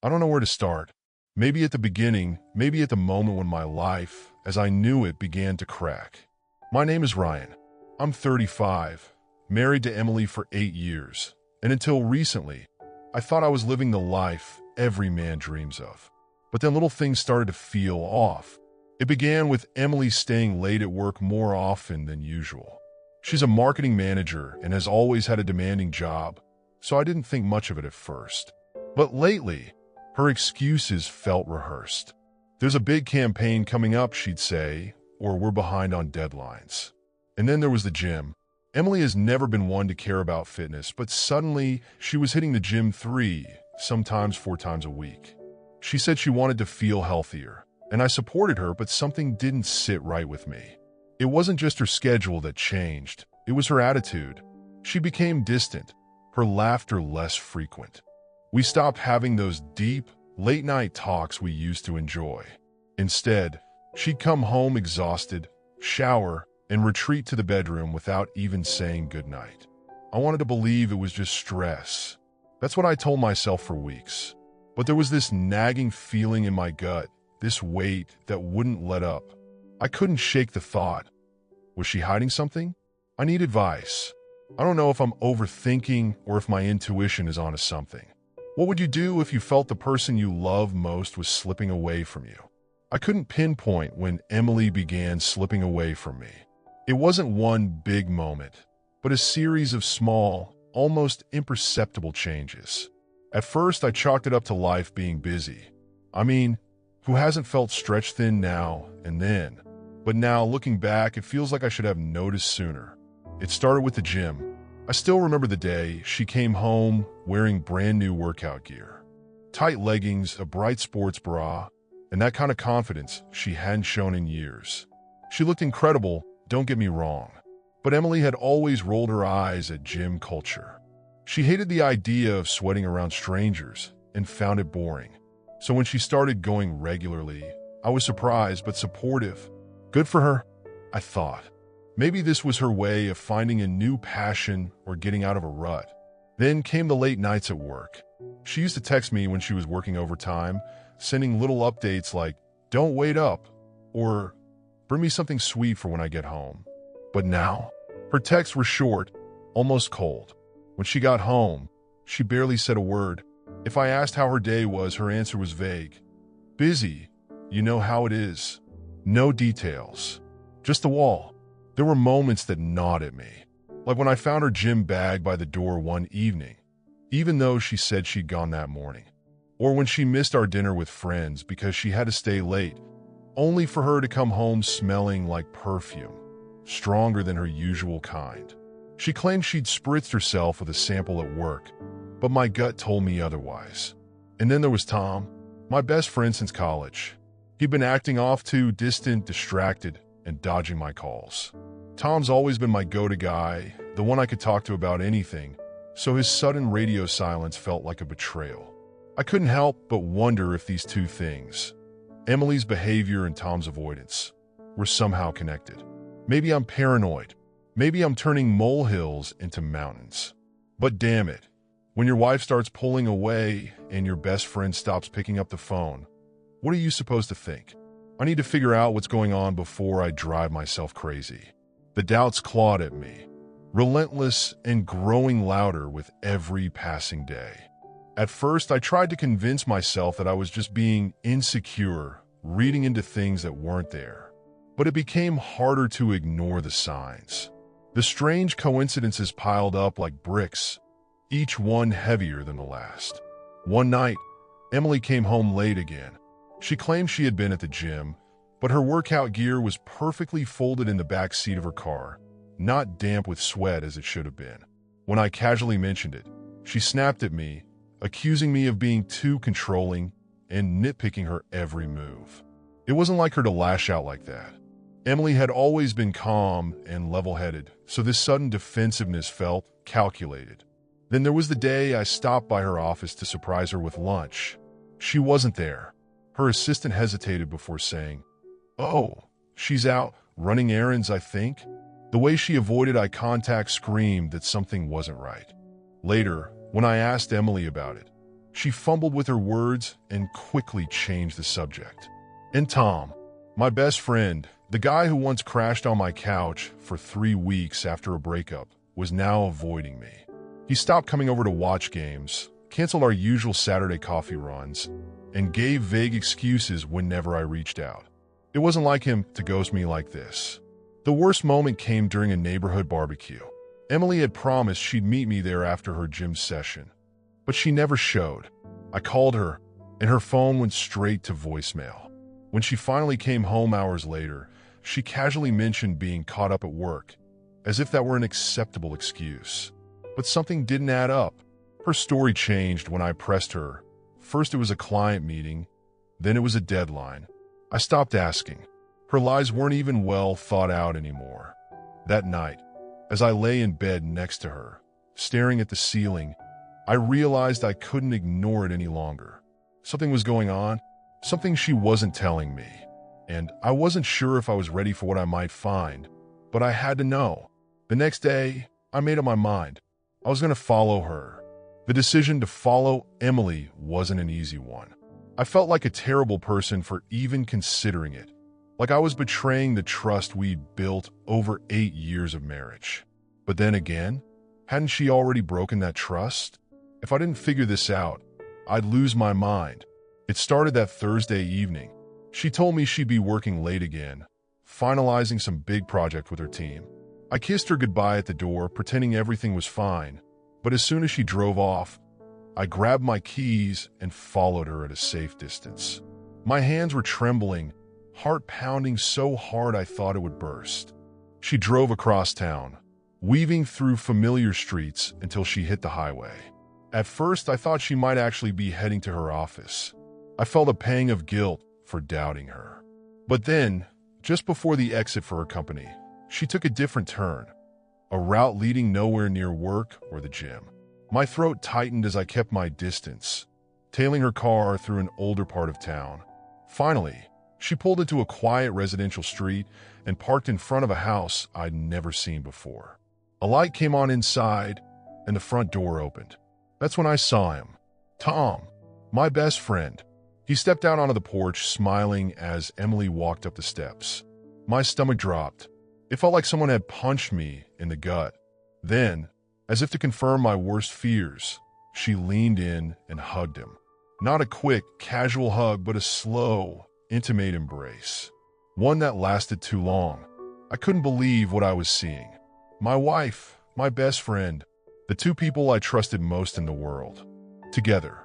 I don't know where to start. Maybe at the beginning, maybe at the moment when my life, as I knew it, began to crack. My name is Ryan. I'm 35, married to Emily for 8 years, and until recently, I thought I was living the life every man dreams of. But then little things started to feel off. It began with Emily staying late at work more often than usual. She's a marketing manager and has always had a demanding job, so I didn't think much of it at first. But lately, her excuses felt rehearsed. There's a big campaign coming up, she'd say, or we're behind on deadlines. And then there was the gym. Emily has never been one to care about fitness, but suddenly she was hitting the gym 3, sometimes 4 times a week. She said she wanted to feel healthier, and I supported her, but something didn't sit right with me. It wasn't just her schedule that changed, it was her attitude. She became distant, her laughter less frequent. We stopped having those deep, late-night talks we used to enjoy. Instead, she'd come home exhausted, shower, and retreat to the bedroom without even saying goodnight. I wanted to believe it was just stress. That's what I told myself for weeks. But there was this nagging feeling in my gut, this weight that wouldn't let up. I couldn't shake the thought. Was she hiding something? I need advice. I don't know if I'm overthinking or if my intuition is onto something. What would you do if you felt the person you love most was slipping away from you? I couldn't pinpoint when Emily began slipping away from me. It wasn't one big moment, but a series of small, almost imperceptible changes. At first, I chalked it up to life being busy. I mean, who hasn't felt stretched thin now and then? But now, looking back, it feels like I should have noticed sooner. It started with the gym. I still remember the day she came home wearing brand new workout gear. Tight leggings, a bright sports bra, and that kind of confidence she hadn't shown in years. She looked incredible, don't get me wrong, but Emily had always rolled her eyes at gym culture. She hated the idea of sweating around strangers and found it boring. So when she started going regularly, I was surprised but supportive. Good for her, I thought. Maybe this was her way of finding a new passion or getting out of a rut. Then came the late nights at work. She used to text me when she was working overtime, sending little updates like, "Don't wait up," or "Bring me something sweet for when I get home." But now, her texts were short, almost cold. When she got home, she barely said a word. If I asked how her day was, her answer was vague. Busy, you know how it is. No details. Just the wall. There were moments that gnawed at me, like when I found her gym bag by the door one evening, even though she said she'd gone that morning. Or when she missed our dinner with friends because she had to stay late, only for her to come home smelling like perfume, stronger than her usual kind. She claimed she'd spritzed herself with a sample at work, but my gut told me otherwise. And then there was Tom, my best friend since college. He'd been acting off too distant, distracted, and dodging my calls. Tom's always been my go-to guy, the one I could talk to about anything, so his sudden radio silence felt like a betrayal. I couldn't help but wonder if these two things, Emily's behavior and Tom's avoidance, were somehow connected. Maybe I'm paranoid. Maybe I'm turning molehills into mountains. But damn it, when your wife starts pulling away and your best friend stops picking up the phone, what are you supposed to think? I need to figure out what's going on before I drive myself crazy. The doubts clawed at me, relentless and growing louder with every passing day. At first, I tried to convince myself that I was just being insecure, reading into things that weren't there. But it became harder to ignore the signs. The strange coincidences piled up like bricks, each one heavier than the last. One night, Emily came home late again. She claimed she had been at the gym, but her workout gear was perfectly folded in the back seat of her car, not damp with sweat as it should have been. When I casually mentioned it, she snapped at me, accusing me of being too controlling and nitpicking her every move. It wasn't like her to lash out like that. Emily had always been calm and level-headed, so this sudden defensiveness felt calculated. Then there was the day I stopped by her office to surprise her with lunch. She wasn't there. Her assistant hesitated before saying, "Oh, she's out running errands, I think." The way she avoided eye contact screamed that something wasn't right. Later, when I asked Emily about it, She fumbled with her words and quickly changed the subject. And Tom, my best friend, the guy who once crashed on my couch for 3 weeks after a breakup, was now avoiding me. He stopped coming over to watch games, canceled our usual Saturday coffee runs, and gave vague excuses whenever I reached out. It wasn't like him to ghost me like this. The worst moment came during a neighborhood barbecue. Emily had promised she'd meet me there after her gym session, but she never showed. I called her, and her phone went straight to voicemail. When she finally came home hours later, she casually mentioned being caught up at work, as if that were an acceptable excuse. But something didn't add up. Her story changed when I pressed her. First it was a client meeting, then it was a deadline. I stopped asking. Her lies weren't even well thought out anymore. That night, as I lay in bed next to her, staring at the ceiling, I realized I couldn't ignore it any longer. Something was going on, something she wasn't telling me, and I wasn't sure if I was ready for what I might find, but I had to know. The next day, I made up my mind. I was going to follow her. The decision to follow Emily wasn't an easy one. I felt like a terrible person for even considering it, like I was betraying the trust we'd built over 8 years of marriage. But then again, hadn't she already broken that trust? If I didn't figure this out, I'd lose my mind. It started that Thursday evening. She told me she'd be working late again, finalizing some big project with her team. I kissed her goodbye at the door, pretending everything was fine, but as soon as she drove off, I grabbed my keys and followed her at a safe distance. My hands were trembling, heart pounding so hard I thought it would burst. She drove across town, weaving through familiar streets until she hit the highway. At first, I thought she might actually be heading to her office. I felt a pang of guilt for doubting her. But then, just before the exit for her company, she took a different turn, a route leading nowhere near work or the gym. My throat tightened as I kept my distance, tailing her car through an older part of town. Finally, she pulled into a quiet residential street and parked in front of a house I'd never seen before. A light came on inside, and the front door opened. That's when I saw him. Tom, my best friend. He stepped out onto the porch, smiling as Emily walked up the steps. My stomach dropped. It felt like someone had punched me in the gut. Then, as if to confirm my worst fears, she leaned in and hugged him. Not a quick, casual hug, but a slow, intimate embrace. One that lasted too long. I couldn't believe what I was seeing. My wife, my best friend, the two people I trusted most in the world. Together.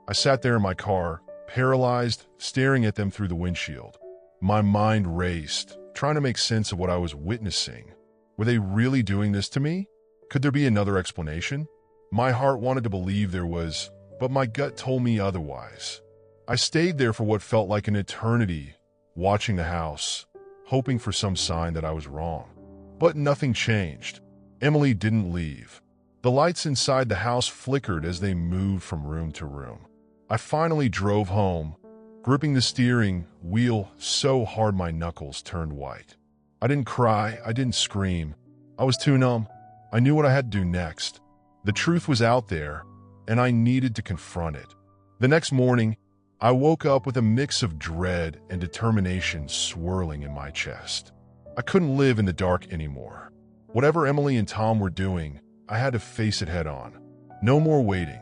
I sat there in my car, paralyzed, staring at them through the windshield. My mind raced, trying to make sense of what I was witnessing. Were they really doing this to me? Could there be another explanation? My heart wanted to believe there was, but my gut told me otherwise. I stayed there for what felt like an eternity, watching the house, hoping for some sign that I was wrong. But nothing changed. Emily didn't leave. The lights inside the house flickered as they moved from room to room. I finally drove home, gripping the steering wheel so hard my knuckles turned white. I didn't cry, I didn't scream. I was too numb. I knew what I had to do next. The truth was out there, and I needed to confront it. The next morning, I woke up with a mix of dread and determination swirling in my chest. I couldn't live in the dark anymore. Whatever Emily and Tom were doing, I had to face it head on. No more waiting.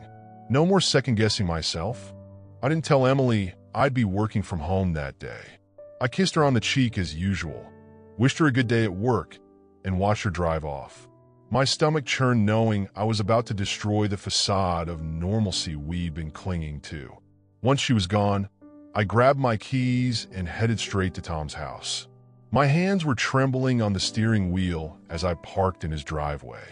No more second-guessing myself. I didn't tell Emily I'd be working from home that day. I kissed her on the cheek as usual, wished her a good day at work, and watched her drive off. My stomach churned knowing I was about to destroy the facade of normalcy we'd been clinging to. Once she was gone, I grabbed my keys and headed straight to Tom's house. My hands were trembling on the steering wheel as I parked in his driveway.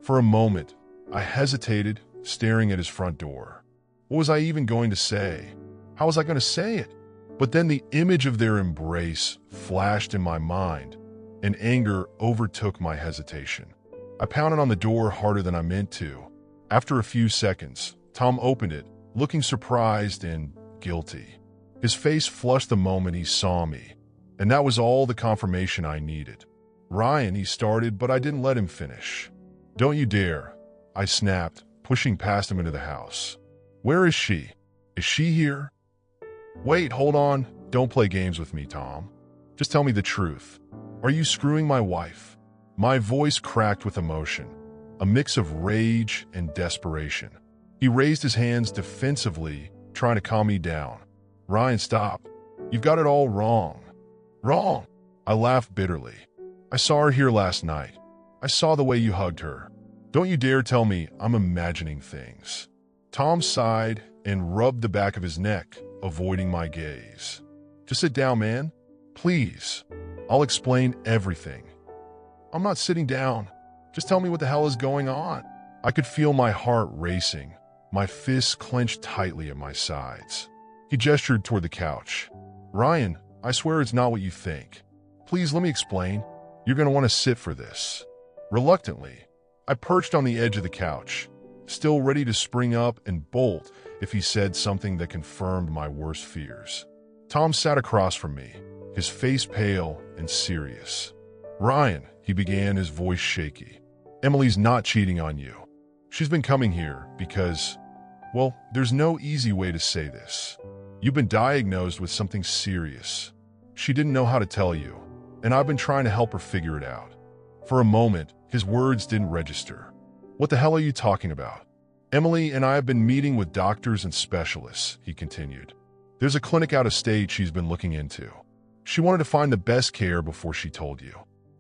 For a moment, I hesitated, staring at his front door. What was I even going to say? How was I going to say it? But then the image of their embrace flashed in my mind, and anger overtook my hesitation. I pounded on the door harder than I meant to. After a few seconds, Tom opened it, looking surprised and guilty. His face flushed the moment he saw me, and that was all the confirmation I needed. "Ryan," he started, but I didn't let him finish. "Don't you dare," I snapped, pushing past him into the house. Where is she? Is she here? Wait, hold on. Don't play games with me, Tom. Just tell me the truth. Are you screwing my wife? My voice cracked with emotion, a mix of rage and desperation. He raised his hands defensively, trying to calm me down. Ryan, stop. You've got it all wrong. Wrong! I laughed bitterly. I saw her here last night. I saw the way you hugged her. Don't you dare tell me I'm imagining things. Tom sighed and rubbed the back of his neck, avoiding my gaze. Just sit down, man. Please. I'll explain everything. I'm not sitting down. Just tell me what the hell is going on. I could feel my heart racing, my fists clenched tightly at my sides. He gestured toward the couch. Ryan, I swear it's not what you think. Please let me explain. You're going to want to sit for this. Reluctantly, I perched on the edge of the couch, still ready to spring up and bolt if he said something that confirmed my worst fears. Tom sat across from me, his face pale and serious. Ryan, he began, his voice shaky. Emily's not cheating on you. She's been coming here because, well, there's no easy way to say this. You've been diagnosed with something serious. She didn't know how to tell you, and I've been trying to help her figure it out. For a moment, his words didn't register. What the hell are you talking about? Emily and I have been meeting with doctors and specialists, he continued. There's a clinic out of state she's been looking into. She wanted to find the best care before she told you.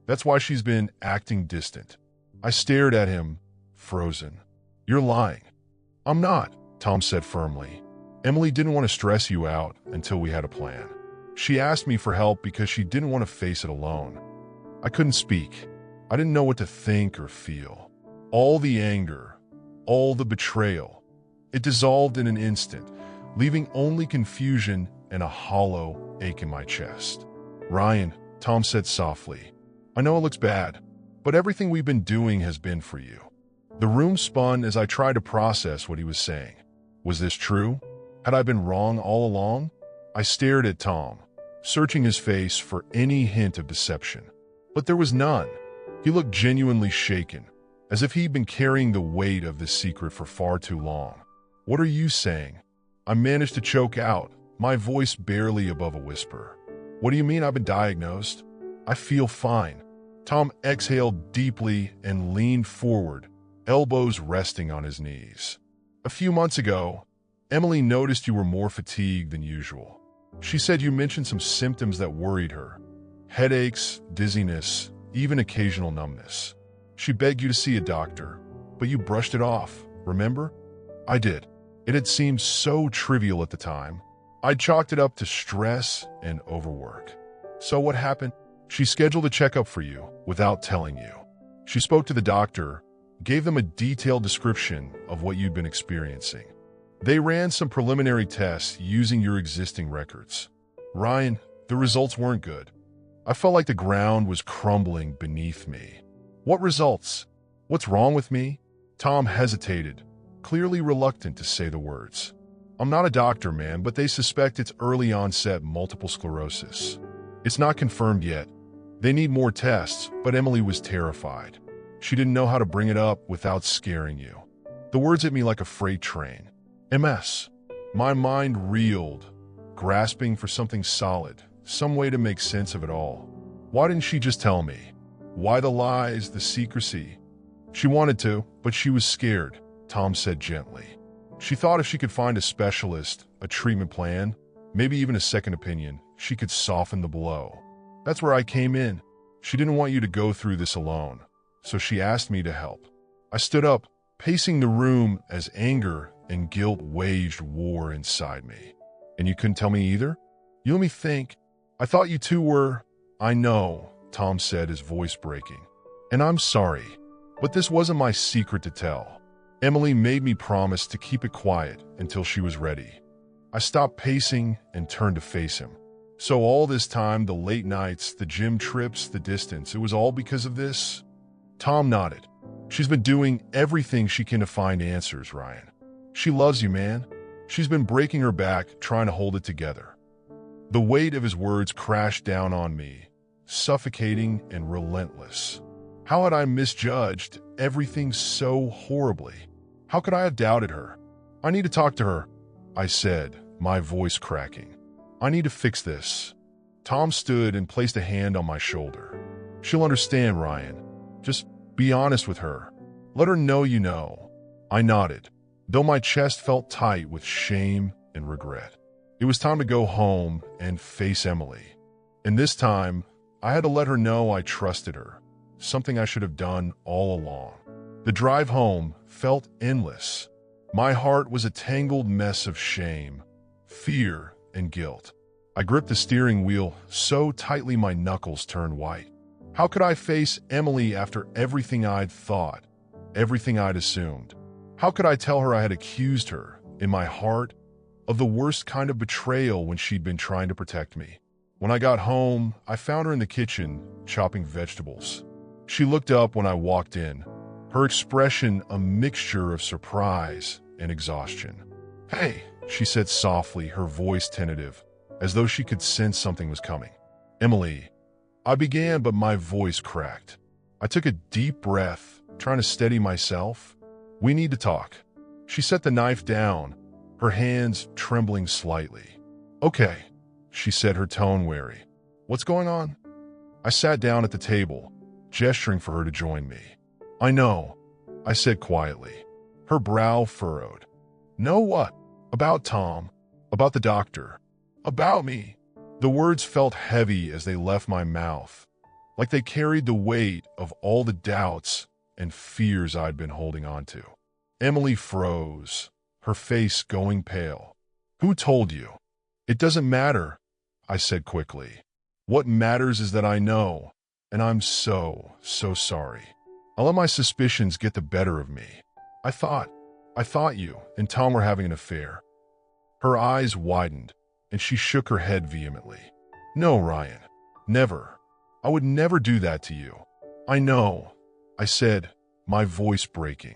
That's why she's been acting distant. I stared at him, frozen. You're lying. I'm not, Tom said firmly. Emily didn't want to stress you out until we had a plan. She asked me for help because she didn't want to face it alone. I couldn't speak. I didn't know what to think or feel. All the anger, all the betrayal, it dissolved in an instant, leaving only confusion and a hollow ache in my chest. Ryan, Tom said softly, I know it looks bad, but everything we've been doing has been for you. The room spun as I tried to process what he was saying. Was this true? Had I been wrong all along? I stared at Tom, searching his face for any hint of deception. But there was none. He looked genuinely shaken, as if he'd been carrying the weight of this secret for far too long. What are you saying? I managed to choke out, my voice barely above a whisper. What do you mean I've been diagnosed? I feel fine. Tom exhaled deeply and leaned forward, elbows resting on his knees. A few months ago, Emily noticed you were more fatigued than usual. She said you mentioned some symptoms that worried her. Headaches, dizziness, even occasional numbness. She begged you to see a doctor, but you brushed it off, remember? I did. It had seemed so trivial at the time. I chalked it up to stress and overwork. So what happened? She scheduled a checkup for you without telling you. She spoke to the doctor, gave them a detailed description of what you'd been experiencing. They ran some preliminary tests using your existing records. Ryan, the results weren't good. I felt like the ground was crumbling beneath me. What results? What's wrong with me? Tom hesitated, clearly reluctant to say the words. I'm not a doctor, man, but they suspect it's early onset multiple sclerosis. It's not confirmed yet. They need more tests, but Emily was terrified. She didn't know how to bring it up without scaring you. The words hit me like a freight train. MS. My mind reeled, grasping for something solid, some way to make sense of it all. Why didn't she just tell me? Why the lies, the secrecy? She wanted to, but she was scared, Tom said gently. She thought if she could find a specialist, a treatment plan, maybe even a second opinion, she could soften the blow. That's where I came in. She didn't want you to go through this alone, so she asked me to help. I stood up, pacing the room as anger and guilt waged war inside me. And you couldn't tell me either? You let me think. I thought you two were... I know, Tom said, his voice breaking. And I'm sorry, but this wasn't my secret to tell. Emily made me promise to keep it quiet until she was ready. I stopped pacing and turned to face him. So all this time, the late nights, the gym trips, the distance, it was all because of this? Tom nodded. She's been doing everything she can to find answers, Ryan. She loves you, man. She's been breaking her back, trying to hold it together. The weight of his words crashed down on me, suffocating and relentless. How had I misjudged everything so horribly? How could I have doubted her? I need to talk to her, I said, my voice cracking. I need to fix this. Tom stood and placed a hand on my shoulder. She'll understand, Ryan. Just be honest with her. Let her know you know. I nodded, though my chest felt tight with shame and regret. It was time to go home and face Emily. And this time, I had to let her know I trusted her, something I should have done all along. The drive home felt endless. My heart was a tangled mess of shame, fear, and guilt. I gripped the steering wheel so tightly my knuckles turned white. How could I face Emily after everything I'd thought, everything I'd assumed? How could I tell her I had accused her, in my heart, of the worst kind of betrayal when she'd been trying to protect me? When I got home, I found her in the kitchen, chopping vegetables. She looked up when I walked in, her expression a mixture of surprise and exhaustion. "Hey," she said softly, her voice tentative, as though she could sense something was coming. "Emily," I began, but my voice cracked. I took a deep breath, trying to steady myself. "We need to talk." She set the knife down, her hands trembling slightly. "Okay," she said, her tone wary. "What's going on?" I sat down at the table, gesturing for her to join me. "I know," I said quietly. Her brow furrowed. "Know what? About Tom? About the doctor? About me?" The words felt heavy as they left my mouth, like they carried the weight of all the doubts and fears I'd been holding on to. Emily froze, her face going pale. "Who told you?" "It doesn't matter," I said quickly. "What matters is that I know, and I'm so sorry. I let my suspicions get the better of me. I thought you and Tom were having an affair." Her eyes widened, and she shook her head vehemently. "No, Ryan. Never. I would never do that to you." "I know," I said, my voice breaking.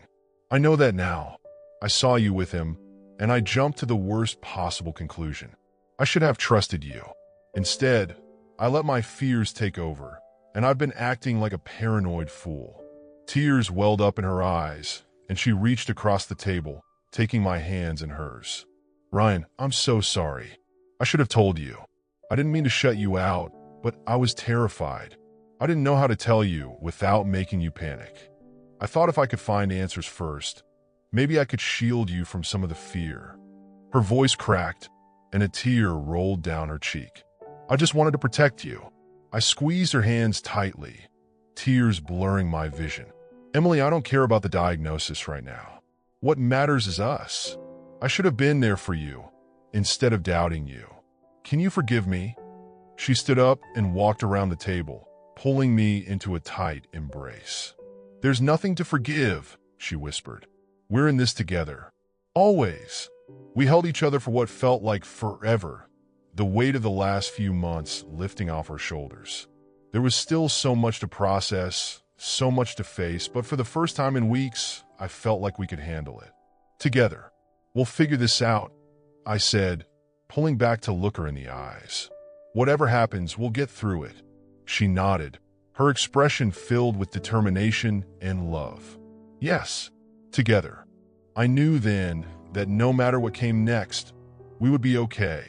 "I know that now. I saw you with him, and I jumped to the worst possible conclusion. I should have trusted you. Instead, I let my fears take over, and I've been acting like a paranoid fool." Tears welled up in her eyes, and she reached across the table, taking my hands in hers. "Ryan, I'm so sorry. I should have told you. I didn't mean to shut you out, but I was terrified. I didn't know how to tell you without making you panic. I thought if I could find answers first, maybe I could shield you from some of the fear." Her voice cracked, and a tear rolled down her cheek. "I just wanted to protect you." I squeezed her hands tightly, tears blurring my vision. "Emily, I don't care about the diagnosis right now. What matters is us. I should have been there for you, instead of doubting you. Can you forgive me?" She stood up and walked around the table, pulling me into a tight embrace. "There's nothing to forgive," she whispered. "We're in this together. Always." We held each other for what felt like forever, the weight of the last few months lifting off our shoulders. There was still so much to process, so much to face, but for the first time in weeks, I felt like we could handle it. "Together. We'll figure this out," I said, pulling back to look her in the eyes. "Whatever happens, we'll get through it." She nodded, her expression filled with determination and love. "Yes, together." I knew then that no matter what came next, we would be okay.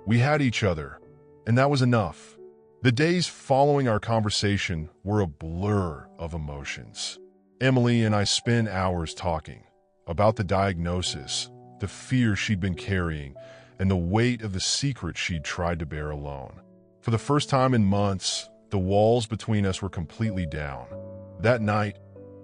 We had each other, and that was enough. The days following our conversation were a blur of emotions. Emily and I spent hours talking about the diagnosis, the fear she'd been carrying, and the weight of the secret she'd tried to bear alone. For the first time in months, the walls between us were completely down. That night,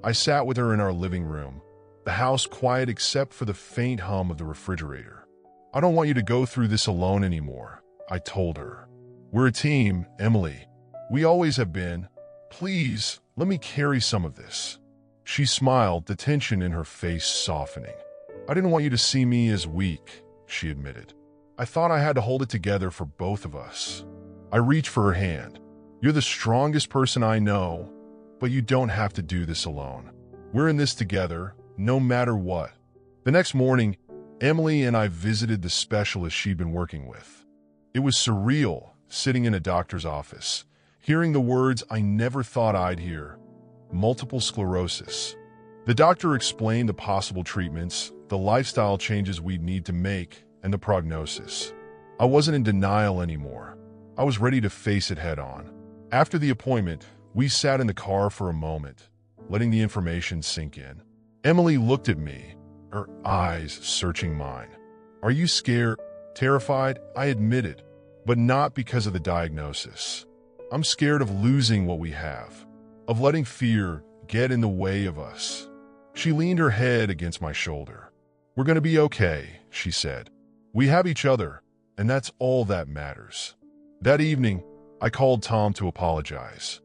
I sat with her in our living room, the house quiet except for the faint hum of the refrigerator. "I don't want you to go through this alone anymore," I told her. "We're a team, Emily. We always have been. Please, let me carry some of this." She smiled, the tension in her face softening. "I didn't want you to see me as weak," she admitted. "I thought I had to hold it together for both of us." I reached for her hand. "You're the strongest person I know, but you don't have to do this alone. We're in this together, no matter what." The next morning, Emily and I visited the specialist she'd been working with. It was surreal, sitting in a doctor's office, hearing the words I never thought I'd hear: multiple sclerosis. The doctor explained the possible treatments, the lifestyle changes we'd need to make, and the prognosis. I wasn't in denial anymore. I was ready to face it head on. After the appointment, we sat in the car for a moment, letting the information sink in. Emily looked at me, her eyes searching mine. "Are you scared?" "Terrified," I admitted, but not because of the diagnosis. "I'm scared of losing what we have, of letting fear get in the way of us." She leaned her head against my shoulder. "We're going to be okay," she said. "We have each other, and that's all that matters." That evening, I called Tom to apologize.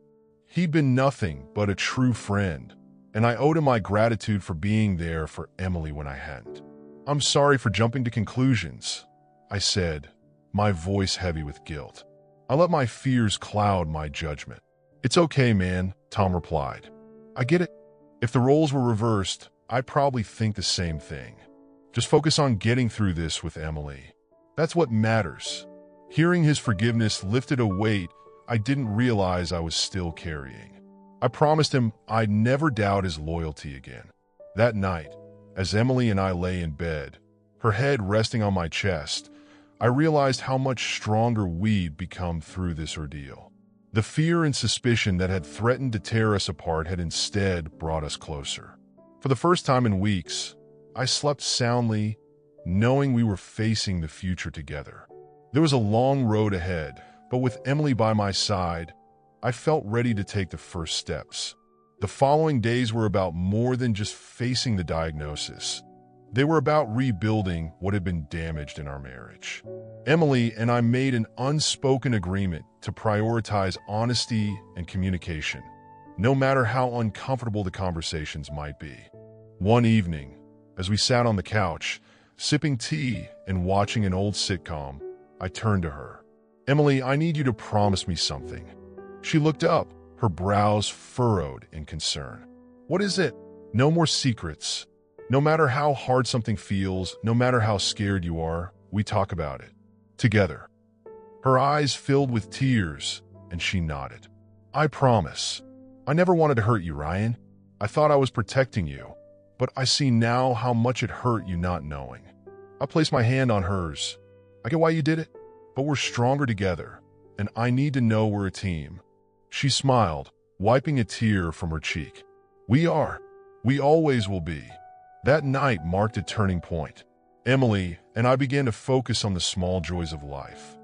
He'd been nothing but a true friend, and I owed him my gratitude for being there for Emily when I hadn't. "I'm sorry for jumping to conclusions," I said, my voice heavy with guilt. "I let my fears cloud my judgment." "It's okay, man," Tom replied. "I get it. If the roles were reversed, I'd probably think the same thing. Just focus on getting through this with Emily. That's what matters." Hearing his forgiveness lifted a weight I didn't realize I was still carrying. I promised him I'd never doubt his loyalty again. That night, as Emily and I lay in bed, her head resting on my chest, I realized how much stronger we'd become through this ordeal. The fear and suspicion that had threatened to tear us apart had instead brought us closer. For the first time in weeks, I slept soundly, knowing we were facing the future together. There was a long road ahead, but with Emily by my side, I felt ready to take the first steps. The following days were about more than just facing the diagnosis. They were about rebuilding what had been damaged in our marriage. Emily and I made an unspoken agreement to prioritize honesty and communication, no matter how uncomfortable the conversations might be. One evening, as we sat on the couch, sipping tea and watching an old sitcom, I turned to her. "Emily, I need you to promise me something." She looked up, her brows furrowed in concern. "What is it?" "No more secrets. No matter how hard something feels, no matter how scared you are, we talk about it. Together." Her eyes filled with tears, and she nodded. "I promise. I never wanted to hurt you, Ryan. I thought I was protecting you, but I see now how much it hurt you not knowing." I placed my hand on hers. "I get why you did it, but we're stronger together, and I need to know we're a team." She smiled, wiping a tear from her cheek. "We are. We always will be." That night marked a turning point. Emily and I began to focus on the small joys of life.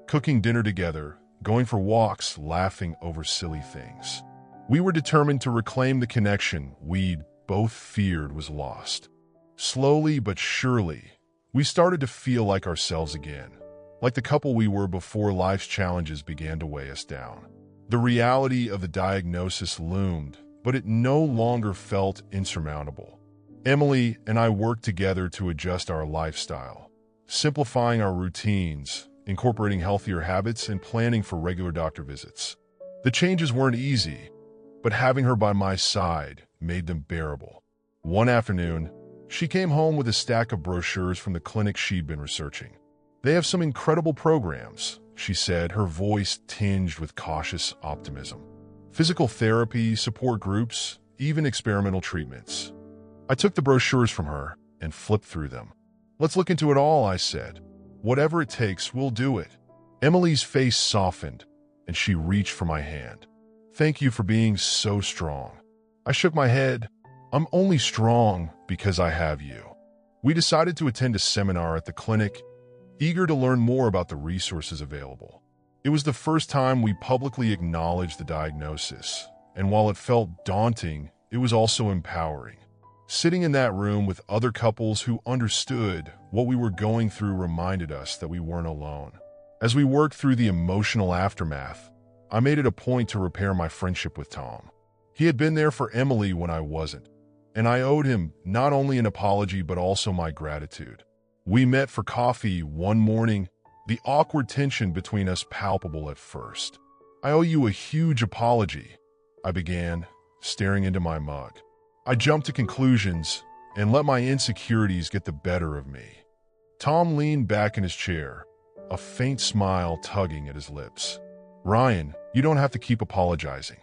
Cooking dinner together, going for walks, laughing over silly things. We were determined to reclaim the connection we'd both feared was lost. Slowly but surely, we started to feel like ourselves again, like the couple we were before life's challenges began to weigh us down. The reality of the diagnosis loomed, but it no longer felt insurmountable. Emily and I worked together to adjust our lifestyle, simplifying our routines, incorporating healthier habits, and planning for regular doctor visits. The changes weren't easy, but having her by my side made them bearable. One afternoon, she came home with a stack of brochures from the clinic she'd been researching. "They have some incredible programs," she said, her voice tinged with cautious optimism. "Physical therapy, support groups, even experimental treatments." I took the brochures from her and flipped through them. "Let's look into it all," I said. "Whatever it takes, we'll do it." Emily's face softened, and she reached for my hand. "Thank you for being so strong." I shook my head. "I'm only strong because I have you." We decided to attend a seminar at the clinic, eager to learn more about the resources available. It was the first time we publicly acknowledged the diagnosis, and while it felt daunting, it was also empowering. Sitting in that room with other couples who understood what we were going through reminded us that we weren't alone. As we worked through the emotional aftermath, I made it a point to repair my friendship with Tom. He had been there for Emily when I wasn't, and I owed him not only an apology but also my gratitude. We met for coffee one morning, the awkward tension between us palpable at first. "I owe you a huge apology," I began, staring into my mug. I jumped to conclusions and let my insecurities get the better of me. Tom leaned back in his chair, a faint smile tugging at his lips. "Ryan, you don't have to keep apologizing.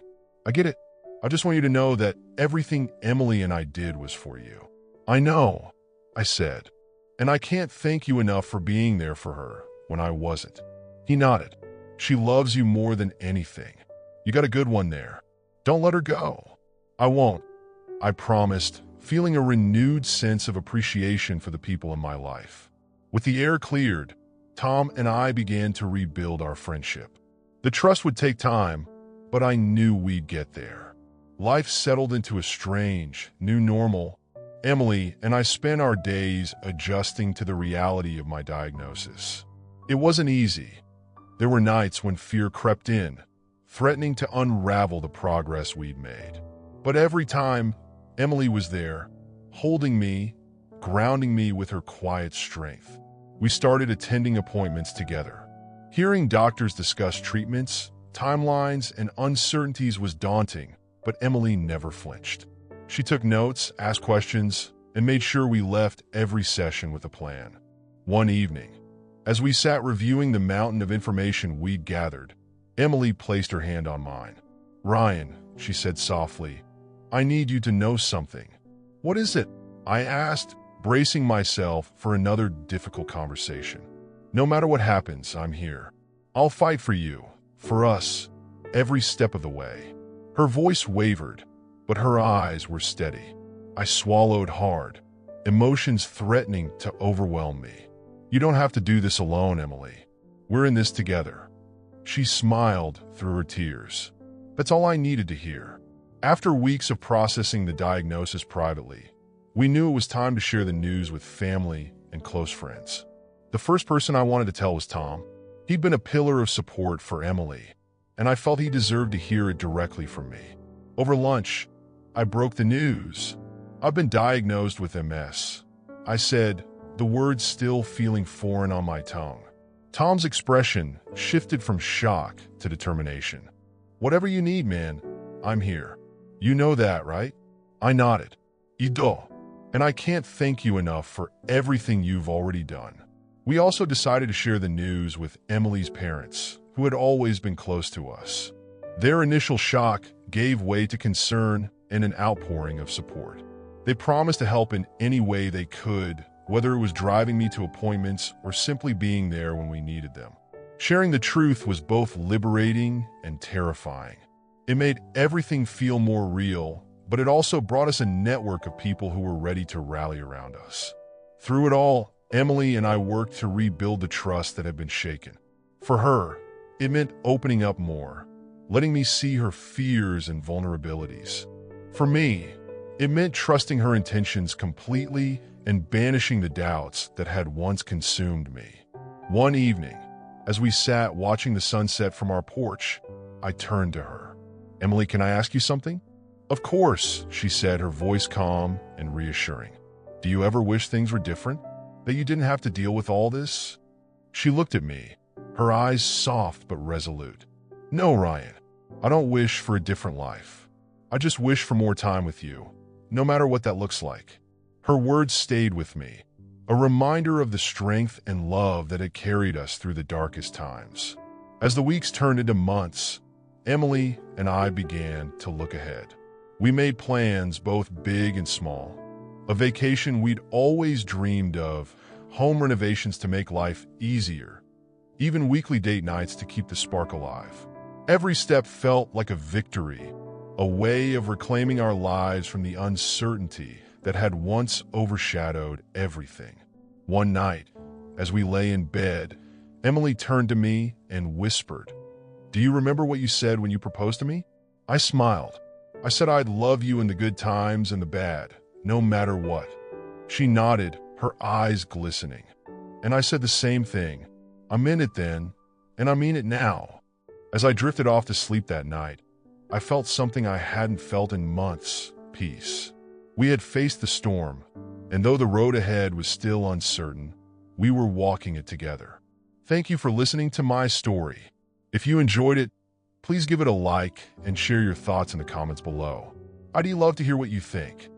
I get it. I just want you to know that everything Emily and I did was for you." "I know," I said. And I can't thank you enough for being there for her when I wasn't. He nodded. She loves you more than anything. You got a good one there. Don't let her go. I won't, I promised, feeling a renewed sense of appreciation for the people in my life. With the air cleared, Tom and I began to rebuild our friendship. The trust would take time, but I knew we'd get there. Life settled into a strange, new normal. Emily and I spent our days adjusting to the reality of my diagnosis. It wasn't easy. There were nights when fear crept in, threatening to unravel the progress we'd made. But every time, Emily was there, holding me, grounding me with her quiet strength. We started attending appointments together. Hearing doctors discuss treatments, timelines, and uncertainties was daunting, but Emily never flinched. She took notes, asked questions, and made sure we left every session with a plan. One evening, as we sat reviewing the mountain of information we'd gathered, Emily placed her hand on mine. "Ryan," she said softly, "I need you to know something." "What is it?" I asked, bracing myself for another difficult conversation. "No matter what happens, I'm here. I'll fight for you, for us, every step of the way." Her voice wavered, but her eyes were steady. I swallowed hard, emotions threatening to overwhelm me. "You don't have to do this alone, Emily. We're in this together." She smiled through her tears. That's all I needed to hear. After weeks of processing the diagnosis privately, we knew it was time to share the news with family and close friends. The first person I wanted to tell was Tom. He'd been a pillar of support for Emily, and I felt he deserved to hear it directly from me. Over lunch, I broke the news. "I've been diagnosed with MS," I said, the words still feeling foreign on my tongue. Tom's expression shifted from shock to determination. "Whatever you need, man, I'm here. You know that, right?" I nodded. "You do. And I can't thank you enough for everything you've already done." We also decided to share the news with Emily's parents, who had always been close to us. Their initial shock gave way to concern and an outpouring of support. They promised to help in any way they could, whether it was driving me to appointments or simply being there when we needed them. Sharing the truth was both liberating and terrifying. It made everything feel more real, but it also brought us a network of people who were ready to rally around us. Through it all, Emily and I worked to rebuild the trust that had been shaken. For her, it meant opening up more, letting me see her fears and vulnerabilities. For me, it meant trusting her intentions completely and banishing the doubts that had once consumed me. One evening, as we sat watching the sunset from our porch, I turned to her. "Emily, can I ask you something?" "Of course," she said, her voice calm and reassuring. "Do you ever wish things were different? That you didn't have to deal with all this?" She looked at me, her eyes soft but resolute. "No, Ryan, I don't wish for a different life. I just wish for more time with you, no matter what that looks like." Her words stayed with me, a reminder of the strength and love that had carried us through the darkest times. As the weeks turned into months, Emily and I began to look ahead. We made plans, both big and small. A vacation we'd always dreamed of, home renovations to make life easier, even weekly date nights to keep the spark alive. Every step felt like a victory, a way of reclaiming our lives from the uncertainty that had once overshadowed everything. One night, as we lay in bed, Emily turned to me and whispered, "Do you remember what you said when you proposed to me?" I smiled. I said I'd love you in the good times and the bad, no matter what. She nodded, her eyes glistening. And I said the same thing. I meant it then, and I mean it now. As I drifted off to sleep that night, I felt something I hadn't felt in months: peace. We had faced the storm, and though the road ahead was still uncertain, we were walking it together. Thank you for listening to my story. If you enjoyed it, please give it a like and share your thoughts in the comments below. I'd love to hear what you think.